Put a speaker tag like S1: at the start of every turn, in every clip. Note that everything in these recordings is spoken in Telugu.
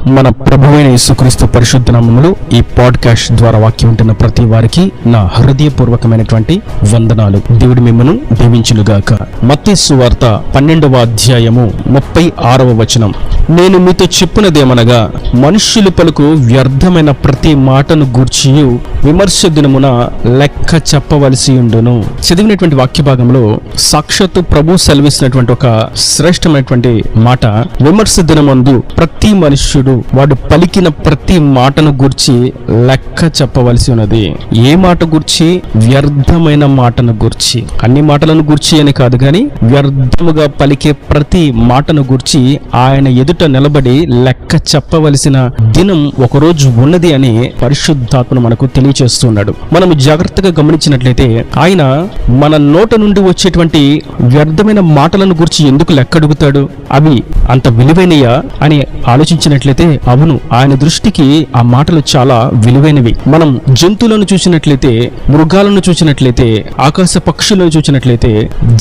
S1: మన ప్రభువైన యేసుక్రీస్తు పరిశుద్ధ నామములో ఈ పాడ్కాస్ట్ ద్వారా వాక్యం ఉంటున్న ప్రతి వారికి నా హృదయపూర్వకమైనటువంటి వందనాలు. దేవుడు మిమ్మను దీవించునుగాక. మత్తయి సువార్త 12వ అధ్యాయము 36వ వచనం. నేను మీతో చెప్పునదేమనగా, మనుష్యులు పలుకు వ్యర్థమైన ప్రతి మాటను గూర్చియు విమర్శ దినమున లెక్క చెప్పవలసి ఉండును. చదివినటువంటి వాక్య భాగంలో సాక్షాత్తు ప్రభు సెలవిస్తున్నటువంటి ఒక శ్రేష్టమైనటువంటి మాట, విమర్శ దినమందు ప్రతి మనుష్యుడు వాడు పలికిన ప్రతి మాటను గూర్చి లెక్క చెప్పవలసి ఉన్నది. ఏ మాట గూర్చి? వ్యర్థమైన మాటను గూర్చి. అన్ని మాటలను గూర్చి అని కాదు గాని వ్యర్థముగా పలికే ప్రతి మాటను గూర్చి ఆయన ఎదుట నిలబడి లెక్క చెప్పవలసిన దినం ఒకరోజు ఉన్నది అని పరిశుద్ధాత్మ మనకు తెలియచేస్తున్నాడు. మనం జాగ్రత్తగా గమనించినట్లయితే ఆయన మన నోట నుండి వచ్చేటువంటి వ్యర్థమైన మాటలను గురించి ఎందుకు లెక్క అడుగుతాడు? అవి అంత విలువైనయా అని ఆలోచించినట్లయితే అవును, ఆయన దృష్టికి ఆ మాటలు చాలా విలువైనవి. మనం జంతువులను చూసినట్లయితే, మృగాలను చూసినట్లయితే, ఆకాశ పక్షులను చూసినట్లయితే,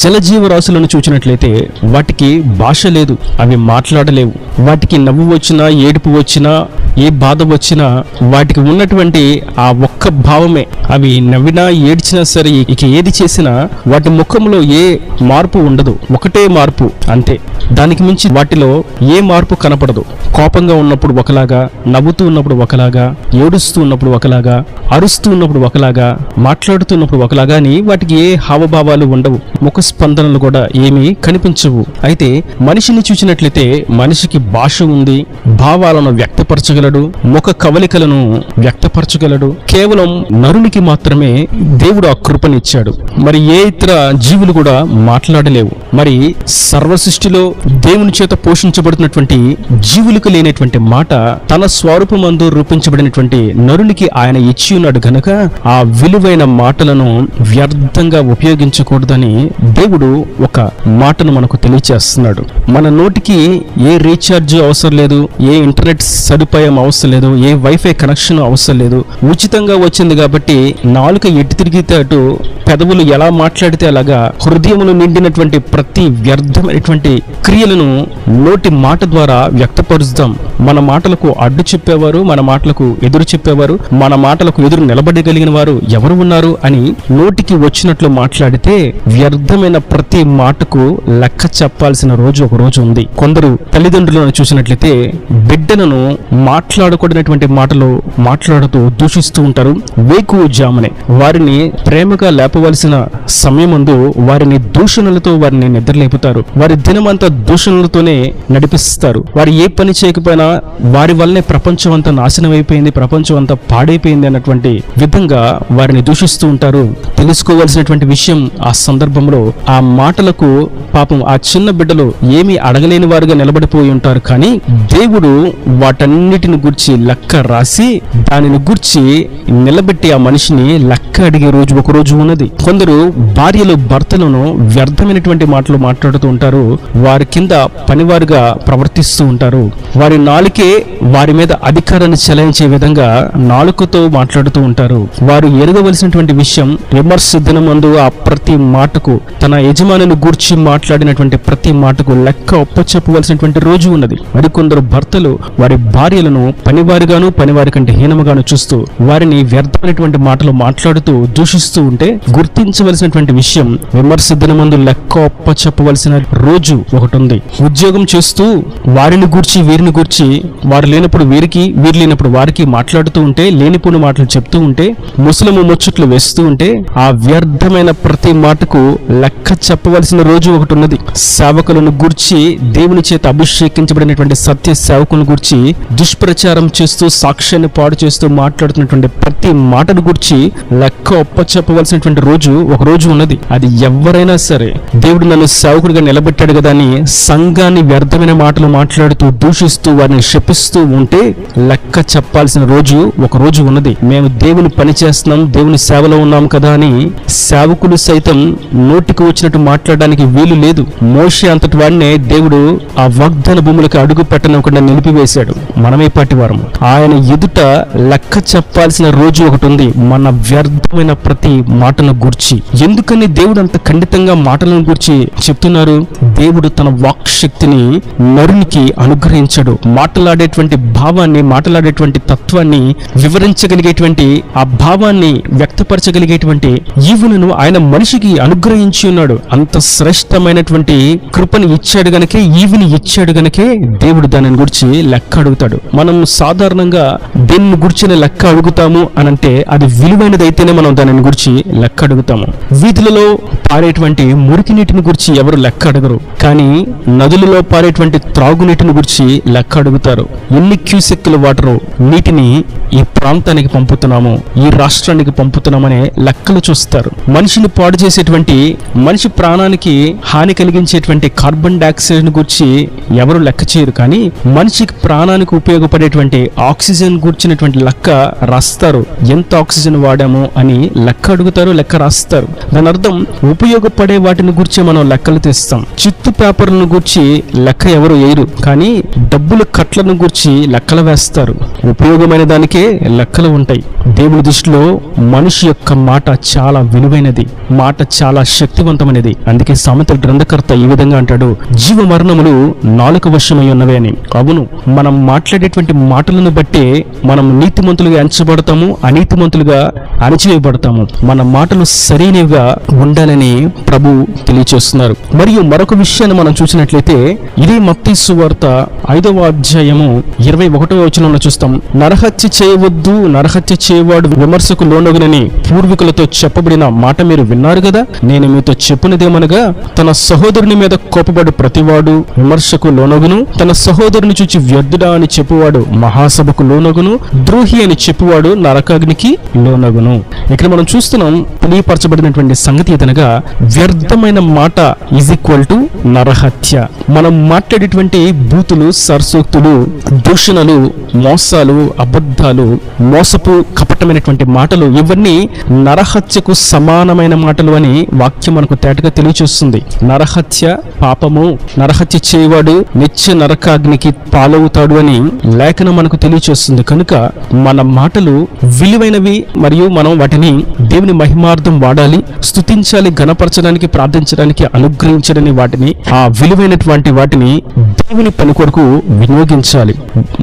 S1: జలజీవరాశులను చూసినట్లయితే వాటికి భాష లేదు, అవి మాట్లాడలేవు. వాటికి నవ్వు వచ్చినా, ఏడుపు వచ్చినా, ఏ బాధ వచ్చినా వాటికి ఉన్నటువంటి ఆ ఒక్క భావమే. అవి నవ్వినా ఏడ్చినా సరే, ఇక ఏది చేసినా వాటి ముఖంలో ఏ మార్పు ఉండదు, ఒకటే మార్పు అంతే. దానికి మించి వాటిలో ఏ మార్పు కనపడదు. కోపంగా ఉన్నప్పుడు ఒకలాగా, నవ్వుతూ ఉన్నప్పుడు ఒకలాగా, ఏడుస్తూ ఉన్నప్పుడు ఒకలాగా, అరుస్తూ ఉన్నప్పుడు ఒకలాగా, మాట్లాడుతున్నప్పుడు ఒకలాగా అని వాటికి ఏ హావభావాలు ఉండవు, ముఖ స్పందనలు కూడా ఏమీ కనిపించవు. అయితే మనిషిని చూసినట్లయితే మనిషికి భాష ఉంది, భావాలను వ్యక్తపరచగలడు, ముఖ కవలికలను వ్యక్తపరచగలడు. కేవలం నరునికి మాత్రమే దేవుడు ఆ కృపనిచ్చాడు. మరి ఏ ఇతర జీవులు కూడా మాట్లాడలేవు. మరి సర్వసృష్టిలో దేవుని చేత పోషించబడుతున్నటువంటి జీవులకు లేనటువంటి మాట తన స్వరూపమందు రూపించబడినటువంటి నరునికి ఆయన ఇచ్చి ఉన్నాడు గనక ఆ విలువైన మాటలను వ్యర్థంగా ఉపయోగించకూడదని దేవుడు ఒక మాటను మనకు తెలియచేస్తున్నాడు. మన నోటికి ఏ రీఛార్జ్ అవసరం లేదు, ఏ ఇంటర్నెట్ సదుపాయం అవసరం లేదు, ఏ వైఫై కనెక్షన్ అవసరం లేదు. ఉచితంగా వచ్చింది కాబట్టి నాలుక ఎటు తిరిగితే అటు, పెదవులు ఎలా మాట్లాడితే అలాగా హృదయములు నిండినటువంటి ప్రతి వ్యర్థమైనటువంటి క్రియలను నోటి మాట ద్వారా వ్యక్తపరుస్తాం. మన మాటలకు అడ్డు చెప్పేవారు, మన మాటలకు ఎదురు చెప్పేవారు, మన మాటలకు ఎదురు నిలబడగలిగిన వారు ఎవరు ఉన్నారు అని నోటికి వచ్చినట్లు మాట్లాడితే వ్యర్థమైన ప్రతి మాటకు లెక్క చెప్పాల్సిన రోజు ఒక రోజు ఉంది. కొందరు తల్లిదండ్రులను చూసినట్లయితే బిడ్డలను మాట్లాడకూడనటువంటి మాటలు మాట్లాడుతూ దూషిస్తూ ఉంటారు. వేకువ జామునే వారిని ప్రేమగా లేపవలసిన సమయమందు వారిని దూషణలతో వారిని నిద్రలేపుతారు. వారి దినమంతా దూషణలతోనే నడిపిస్తారు. వారు ఏ పని చేయకపోయినా వారి వల్లనే ప్రపంచం అంతా నాశనం అయిపోయింది, ప్రపంచం అంతా పాడైపోయింది అన్నటువంటి విధంగా వారిని దూషిస్తూ ఉంటారు. తెలుసుకోవాల్సినటువంటి విషయం, ఆ సందర్భంలో ఆ మాటలకు పాపం ఆ చిన్న బిడ్డలు ఏమీ అడగలేని వారుగా నిలబడిపోయి ఉంటారు. కానీ దేవుడు వాటన్నిటిని గురించి లెక్క రాసి దానిని గురించి నిలబెట్టి ఆ మనిషిని లెక్క అడిగే రోజు ఒక రోజు ఉన్నది. కొందరు భార్యలు భర్తలను వ్యర్థమైనటువంటి మాటలు మాట్లాడుతూ ఉంటారు. వారి కింద పనివారుగా ప్రవర్తిస్తూ ఉంటారు. వారి నాలుకే వారి మీద అధికారాన్ని చెలాయించే విధంగా నాలుకతో మాట్లాడుతూ ఉంటారు. వారు ఎరగవలసినటువంటి విషయం, విమర్శ దినమందు ఆ ప్రతి మాటకు, తన యజమానిని గూర్చి మాట్లాడినటువంటి ప్రతి మాటకు లెక్క ఒప్పచెప్పవలసినటువంటి రోజు ఉన్నది. మరికొందరు భర్తలు వారి భార్యలను పనివారిగాను, పనివారి కంటే హీనముగాను చూస్తూ వారిని వ్యర్థమైనటువంటి మాటలు మాట్లాడుతూ దూషిస్తూ ఉంటే గుర్తించవలసినటువంటి విషయం, విమర్శ దినమందు లెక్క ఒప్పచెప్పవలసిన రోజు ఒకటి ఉంది. ఉద్యోగం చేస్తూ వారిని గూర్చి వీరిని గూర్చి, వారు లేనప్పుడు వీరికి, వీరు లేనప్పుడు వారికి మాట్లాడుతూ ఉంటే, లేనిపోని మాటలు చెప్తూ ఉంటే, ముసలము ముచ్చట్లు వేస్తూ ఉంటే ఆ వ్యర్థమైన ప్రతి మాటకు లెక్క చెప్పవలసిన రోజు ఒకటి ఉన్నది. సేవకులను గూర్చి, దేవుని చేత అభిషేకించబడినటువంటి సత్య సేవకులను గూర్చి దుష్ప్రచారం చేస్తూ, సాక్ష్యాన్ని పాడు చేస్తూ మాట్లాడుతున్నటువంటి ప్రతి మాటను గూర్చి లెక్క ఒప్పచెప్పవలసినటువంటి రోజు ఒక రోజు ఉన్నది. అది ఎవరైనా సరే, దేవుడు నన్ను సేవకుడిగా నిలబెట్టాడు కదా అని సంఘాన్ని వ్యర్థమైన మాటలు మాట్లాడుతూ దూషిస్తూ వారిని శపిస్తూ ఉంటే లెక్క చెప్పాల్సిన రోజు ఒక రోజు ఉన్నది. మేము దేవుని పని చేస్తున్నాం, దేవుని సేవలో ఉన్నాం కదా అని సేవకులు సైతం నోటికి వచ్చినట్టు మాట్లాడడానికి వీలు లేదు. మోషే అంతటి వాడినే దేవుడు ఆ వాగ్దాన భూములకు అడుగు పెట్టనకుండా నిలిపివేశాడు. మనమే పాటివారం. ఆయన ఎదుట లెక్క చెప్పాల్సిన రోజు ఒకటి ఉంది. మన వ్యర్థమైన ప్రతి మాటను గూర్చి గురించి. ఎందుకని దేవుడు అంత ఖండితంగా మాటలను గురించి చెప్తున్నారు? దేవుడు తన వాక్ శక్తిని నరునికి అనుగ్రహించడు. మాట్లాడేటువంటి భావాన్ని, మాట్లాడేటువంటి తత్వాన్ని వివరించగలిగేటువంటి, ఆ భావాన్ని వ్యక్తపరచగలిగేటువంటి ఈవులను ఆయన మనిషికి అనుగ్రహించి ఉన్నాడు. అంత శ్రేష్టమైనటువంటి కృపను ఇచ్చాడు గనకే, ఈవిని ఇచ్చాడు గనకే దేవుడు దానిని గురించి లెక్క అడుగుతాడు. మనం సాధారణంగా దేన్ని గురించిన లెక్క అడుగుతాము అనంటే అది విలువైనదైతేనే మనం దానిని గురించి లెక్క అడుగుతాము. వీధులలో పారేటువంటి మురికి నీటిని గురించి ఎవరు లెక్క అడగరు, కానీ నదులలో పారేటువంటి త్రాగునీటిని గురించి లెక్క అడుగుతారు. ఎన్ని క్యూసెక్కుల వాటర్ నీటిని ఈ ప్రాంతానికి పంపుతున్నాము, ఈ రాష్ట్రానికి పంపుతున్నామనే లెక్కలు చూస్తారు. మనిషిని పాడు చేసేటువంటి, మనిషి ప్రాణానికి హాని కలిగించేటువంటి కార్బన్ డైఆక్సైడ్ గురించి ఎవరు లెక్క చేయరు, కానీ మనిషికి ప్రాణానికి ఉపయోగపడేటువంటి ఆక్సిజన్ గురించినటువంటి లెక్క రాస్తారు. ఎంత ఆక్సిజన్ వాడాము అని లెక్క అడుగుతారు, లెక్క రాస్తారు. దాని అర్థం ఉపయోగపడే వాటిని గురించి మనం లెక్కలు తీస్తాం. చిత్తు పేపర్లను గురించి లెక్క ఎవరు వేయరు, కానీ డబ్బుల కట్లను గురించి లెక్కలు వేస్తారు. ఉపయోగమైన దానికే లెక్కలు ఉంటాయి. దేవుని దృష్టిలో మనిషి యొక్క మాట చాలా విలువైనది, మాట చాలా శక్తివంతమైనది. అందుకే సామెతల గ్రంథకర్త ఈ విధంగా అంటాడు, జీవ మరణములు నాలుక వశమై ఉన్నవే అని. అవును, మనం మాట్లాడేటువంటి మాటలను బట్టే మనం నీతిమంతులుగా ఎంచబడతాము, అనీతిమంతులుగా అణచివేయబడతాము. మన మాటలు సరైనవిగా ఉండాలని ప్రభు తెలియచేస్తున్నారు. మరియు మరొక విషయాన్ని మనం చూసినట్లయితే ఇదే మత్తయి సువార్త 5వ అధ్యాయము 21వ వచనంలో చూస్తాం. నరహత్య చేయవద్దు, నరహత్య చేయవాడు విమర్శకు లోనగునని పూర్వీకులతో చెప్పబడిన మాట మీరు విన్నారు కదా. నేను మీతో చెప్పునదేమనగా, తన సహోదరుని మీద కోపపడు ప్రతివాడు విమర్శకు లోనగును, తన సహోదరుని చూచి వ్యర్థుడా అని చెప్పువాడు మహాసభకు లోనగును, ద్రోహి అని చెప్పువాడు నరకాగ్నికి లోనగును. ఇక్కడ మనం చూస్తున్నాం తెలియపరచబడినటువంటి సంగతి ఏదనగా, వ్యర్థమైన మాట ఈజ్ ఈక్వల్ టు నరహత్య. మనం మాట్లాడేటువంటి బూతులు, సరసూక్తులు, దూషణలు, మోసాలు, అబద్ధాలు, మోసపు కపటమైనటువంటి మాటలు, ఇవన్నీ నరహత్యకు సమానమైన మాటలు అని వాక్యం మనకు తేటగా తెలియచేస్తుంది. నరహత్య పాపము, నరహత్య చేయవాడు నిత్య నరకాగ్నికి పాలవుతాడు అని లేఖనం మనకు తెలియచేస్తుంది. కనుక మన మాటలు విలువైనవి, మరియు మనం వాటిని దేవుని మహిమార్థం వాడాలి, స్తుతించాలి, ఘనపరచడానికి, ప్రార్థించడానికి, అనుగ్రహించడానికి వాటిని, ఆ విలువైనటువంటి వాటిని దేవుని పని కొరకు వినియోగించాలి.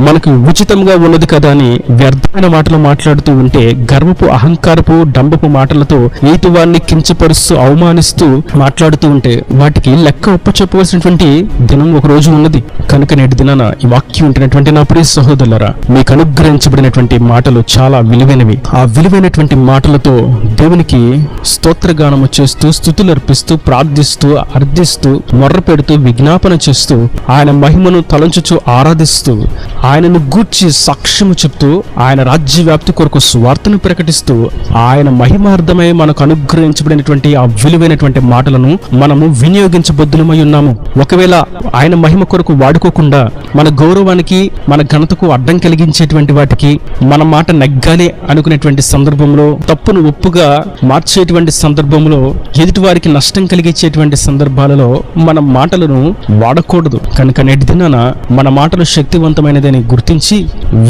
S1: మనకు ఉచితంగా ఉన్నది కదా అని వ్యర్థమైన మాటలు మాట్లాడుతూ ఉంటే, గర్వపు, అహంకారపు, డంబపు మాటలతో ఎదుటివారిని కించపరుస్తూ, అవమానిస్తూ మాట్లాడుతూ ఉంటే వాటికి లెక్క ఒప్పచెప్పవలసినటువంటి దినం ఒక రోజు ఉన్నది. కనుక నేటి దినాన ఈ వాక్యం ఉంటున్నటువంటి నా ప్రియ సహోదరులారా, మీకు అనుగ్రహించబడినటువంటి మాటలు చాలా విలువైనవి. ఆ విలువైనటువంటి మాటలతో దేవునికి స్తోత్రగానము చేస్తూ, స్తుతులు అర్పిస్తూ, ప్రార్థిస్తూ, అర్థిస్తూ, మొర్ర పెడుతూ, విజ్ఞాపన చేస్తూ, ఆయన మహిమను తలంచుచూ ఆరాధిస్తూ, ఆయనను గూర్చి సాక్ష్యము చెప్తూ, ఆయన రాజ్య వ్యాప్తి కొరకు స్వార్థను ప్రకటిస్తూ, ఆయన మహిమార్థమై మనకు అనుగ్రహించబడినటువంటి ఆ విలువైనటువంటి మాటలను మనము వినియోగించబద్దులమై ఉన్నాము. ఒకవేళ ఆయన మహిమ కొరకు వాడుకోకుండా మన గౌరవానికి, మన ఘనతకు అడ్డం కలిగించేటువంటి వాటికి మన మాట నగ్గాలి అనుకునేటువంటి సందర్భంలో, తప్పును ఒప్పుగా మార్చేటువంటి సందర్భంలో, ఎదుటి వారికి నష్టం కలిగించేటువంటి సందర్భాలలో మన మాటలను వాడకూడదు. కనుక నేటి దినాన మన మాటలు శక్తివంతమైనదని గుర్తించి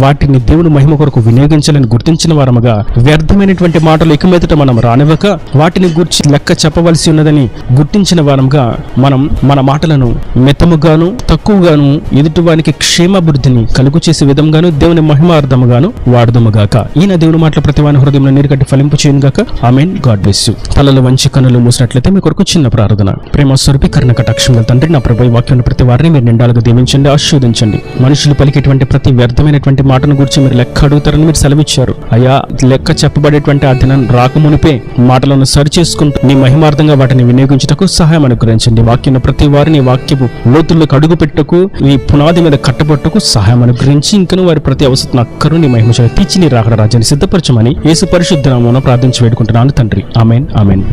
S1: వాటిని దేవుని మహిమ కొరకు వినియోగించాలని గుర్తించిన వారముగా, వ్యర్థమైనటువంటి మాటలు ఇక మీదట మనం రానివ్వక వాటిని గురించి లెక్క చెప్పవలసి ఉన్నదని గుర్తించిన వారముగా మనం మన మాటలను మితముగాను, తక్కువగాను, ఎదుటివానికి క్షేమాభివృద్ధిని కలుగు చేసే విధంగాను, దేవుని మహిమార్థముగాను వాడదుముగాక. ఈయన దేవుని మాటల ప్రతి వాని హృదయంలో నీరు కట్టి ఫలింపు చేయను గాక. ఆమేన్. God bless you. తలలు వంచి కన్నులు మూసినట్లయితే మీ కొరకు చిన్న ప్రార్థన. ప్రేమ స్వరూపి కరుణ కటాక్షముల తండ్రి, నా ప్రభు ఈ వాక్యం ప్రతి వారిని మీరు నిండాలుగా దీవించండి, ఆశీర్వదించండి. మనుషులు పలికేటువంటి ప్రతి వ్యర్థమైనటువంటి మాటను గురించి మీరు లెక్క అడుగుతారని మీరు సెలవిచ్చారు. అయ్యా, లెక్క చెప్పబడేటువంటి ఆ దినం రాకమునిపే మాటలను సరి చేసుకుంటూ నీ మహిమార్థంగా వాటిని వినియోగించుటకు సహాయం అనుగ్రహించండి. వాక్యం ప్రతి వారిని వాక్యపు లోతుల్లోకి అడుగు పెట్టుకు, ఈ పునాది మీద కట్టబట్టుకు సహాయం అనుగ్రహించి, ఇంకను వారి ప్రతి అవసరం అక్కరు నీ మహిమ తీర్చి నీ రాకడ రాజ్యాన్ని సిద్ధపరచమని యేసు పరిశుద్ధ నామమున ప్రార్థించి వేడుకుంటున్నాను తండ్రి. ఆమేన్. ఆమేన్.